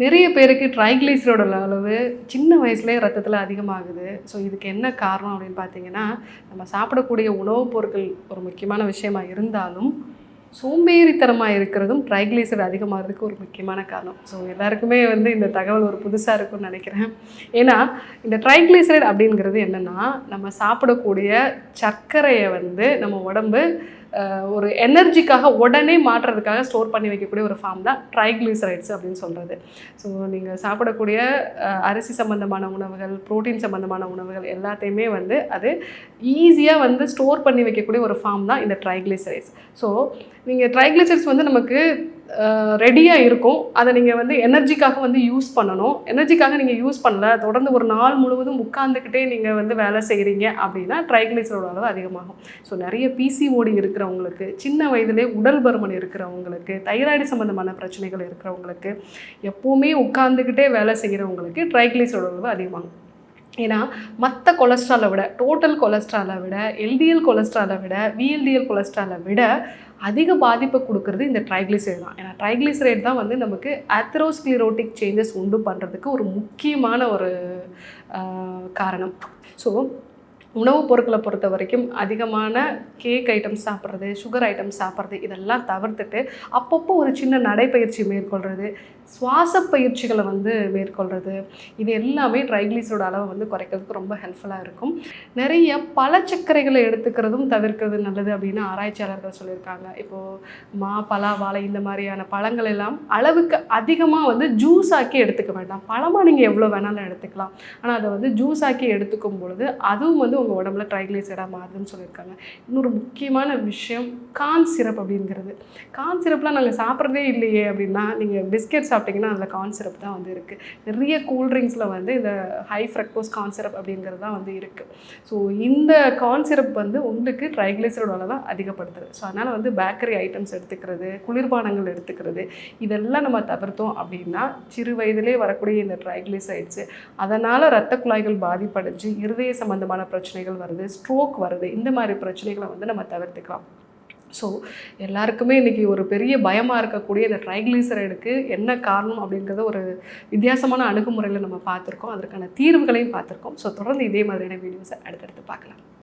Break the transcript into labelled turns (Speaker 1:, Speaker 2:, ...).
Speaker 1: நிறைய பேருக்கு ட்ரைக்ளிசரைடோட அளவு சின்ன வயசுலேயே ரத்தத்தில் அதிகமாகுது. ஸோ இதுக்கு என்ன காரணம் அப்படின்னு பார்த்தீங்கன்னா, நம்ம சாப்பிடக்கூடிய உணவுப் பொருட்கள் ஒரு முக்கியமான விஷயமா இருந்தாலும், சோம்பேறித்தனமா இருக்கிறதும் ட்ரைக்ளிசரைடு அதிகமாகிறதுக்கு ஒரு முக்கியமான காரணம். ஸோ எல்லாருக்குமே வந்து இந்த தகவல் ஒரு புதுசா இருக்கும்னு நினைக்கிறேன். ஏன்னா, இந்த ட்ரைக்ளிசரைடு அப்படிங்கிறது என்னென்னா, நம்ம சாப்பிடக்கூடிய சர்க்கரையை வந்து நம்ம உடம்பு ஒரு எனர்ஜிக்காக உடனே மாற்றுறதுக்காக ஸ்டோர் பண்ணி வைக்கக்கூடிய ஒரு ஃபார்ம் தான் ட்ரைக்ளிசரைட்ஸ் அப்படின்னு சொல்கிறது. ஸோ நீங்கள் சாப்பிடக்கூடிய அரிசி சம்மந்தமான உணவுகள், புரோட்டீன் சம்மந்தமான உணவுகள் எல்லாத்தையுமே வந்து அது ஈஸியாக வந்து ஸ்டோர் பண்ணி வைக்கக்கூடிய ஒரு ஃபார்ம் தான் இந்த ட்ரைக்ளிசரைட்ஸ். ஸோ நீங்கள் ட்ரைக்ளிசரைட்ஸ் வந்து நமக்கு ரெடியாக இருக்கும். அதை நீங்கள் வந்து எனர்ஜிக்காக வந்து யூஸ் பண்ணணும். எனர்ஜிக்காக நீங்கள் யூஸ் பண்ணல, தொடர்ந்து ஒரு நாள் முழுவதும் உட்காந்துக்கிட்டே நீங்கள் வந்து வேலை செய்கிறீங்க அப்படின்னா ட்ரைக்ளிசரைடோட அளவு அதிகமாகும். ஸோ நிறைய பிசிஓடி இருக்கிறவங்களுக்கு, சின்ன வயதிலே உடல் பருமன் இருக்கிறவங்களுக்கு, தைராய்டு சம்மந்தமான பிரச்சனைகள் இருக்கிறவங்களுக்கு, எப்போவுமே உட்காந்துக்கிட்டே வேலை செய்கிறவங்களுக்கு ட்ரைக்ளிசரைடோட அளவு அதிகமாகும். ஏன்னா மற்ற கொலஸ்ட்ராலை விட, டோட்டல் கொலஸ்ட்ராலை விட, எல்டிஎல் கொலஸ்ட்ராலை விட, விஎல்டிஎல் கொலஸ்ட்ராலை விட அதிக பாதிப்பை கொடுக்குறது இந்த ட்ரைக்ளிசரைடு தான். ஏன்னா ட்ரைக்ளிசரைடு தான் வந்து நமக்கு ஆத்தெரோஸ்க்ளிரோட்டிக் சேஞ்சஸ் உண்டு பண்ணுறதுக்கு ஒரு முக்கியமான ஒரு காரணம். ஸோ உணவுப் பொருட்களை பொறுத்த வரைக்கும் அதிகமான கேக் ஐட்டம்ஸ் சாப்பிட்றது, சுகர் ஐட்டம்ஸ் சாப்பிட்றது இதெல்லாம் தவிர்த்துட்டு அப்பப்போ ஒரு சின்ன நடைப்பயிற்சி மேற்கொள்கிறது, சுவாச பயிற்சிகளை வந்து மேற்கொள்கிறது, இது எல்லாமே ட்ரைக்ளிசரைடோட அளவை வந்து குறைக்கிறதுக்கு ரொம்ப ஹெல்ப்ஃபுல்லாக இருக்கும். நிறைய பழச்சர்க்கரைகளை எடுத்துக்கிறதும் தவிர்க்கிறது நல்லது அப்படின்னு ஆராய்ச்சியாளர்கள் சொல்லியிருக்காங்க. இப்போது மா, பலா, வாழை இந்த மாதிரியான பழங்கள் எல்லாம் அளவுக்கு அதிகமாக வந்து ஜூஸ் ஆக்கி எடுத்துக்க வேண்டாம். பழமாக நீங்கள் எவ்வளோ வேணாலும் எடுத்துக்கலாம். ஆனால் அதை வந்து ஜூஸ் ஆக்கி எடுத்துக்கும் பொழுது அதுவும் வந்து உங்கள் உடம்புல ட்ரைக்ளிசரைடாக மாறுதுன்னு சொல்லியிருக்காங்க. இன்னொரு முக்கியமான விஷயம் கார்ன் சிரப் அப்படிங்கிறது. கார்ன் சிரப்லாம் நாங்கள் சாப்பிட்றதே இல்லையே அப்படின்னா, நீங்கள் பிஸ்கெட் சாப்பிட்டிங்கன்னா அதில் கார்ன் சிரப் தான் வந்து இருக்குது. நிறைய கூல்ட்ரிங்க்ஸில் வந்து இந்த ஹை ஃப்ரக்டோஸ் கார்ன் சிரப் அப்படிங்கிறது தான் வந்து இருக்குது. ஸோ இந்த கார்ன் சிரப் வந்து உங்களுக்கு ட்ரைக்ளிசரைடோட அளவை அதிகப்படுத்துது. ஸோ அதனால் வந்து பேக்கரி ஐட்டம்ஸ் எடுத்துக்கிறது, குளிர்பானங்கள் எடுத்துக்கிறது இதெல்லாம் நம்ம தவிர்த்தோம் அப்படின்னா சிறு வயதிலே வரக்கூடிய இந்த ட்ரைக்ளிசரைட்ஸு அதனால் இரத்த குழாய்கள் பாதிப்படைஞ்சு இருதய சம்பந்தமான பிரச்சனைகள் வருது, ஸ்ட்ரோக் வருது, இந்த மாதிரி பிரச்சனைகளை வந்து நம்ம தவிர்த்துக்கலாம். ஸோ எல்லாருக்குமே இன்றைக்கி ஒரு பெரிய பயமாக இருக்கக்கூடிய இந்த ட்ரைக்ளிசரைடுக்கு என்ன காரணம் அப்படிங்கிறத ஒரு வித்தியாசமான அணுகுமுறையில் நம்ம பார்த்துருக்கோம். அதற்கான தீர்வுகளையும் பார்த்துருக்கோம். ஸோ தொடர்ந்து இதே மாதிரியான வீடியோஸை அடுத்தடுத்து பார்க்கலாம்.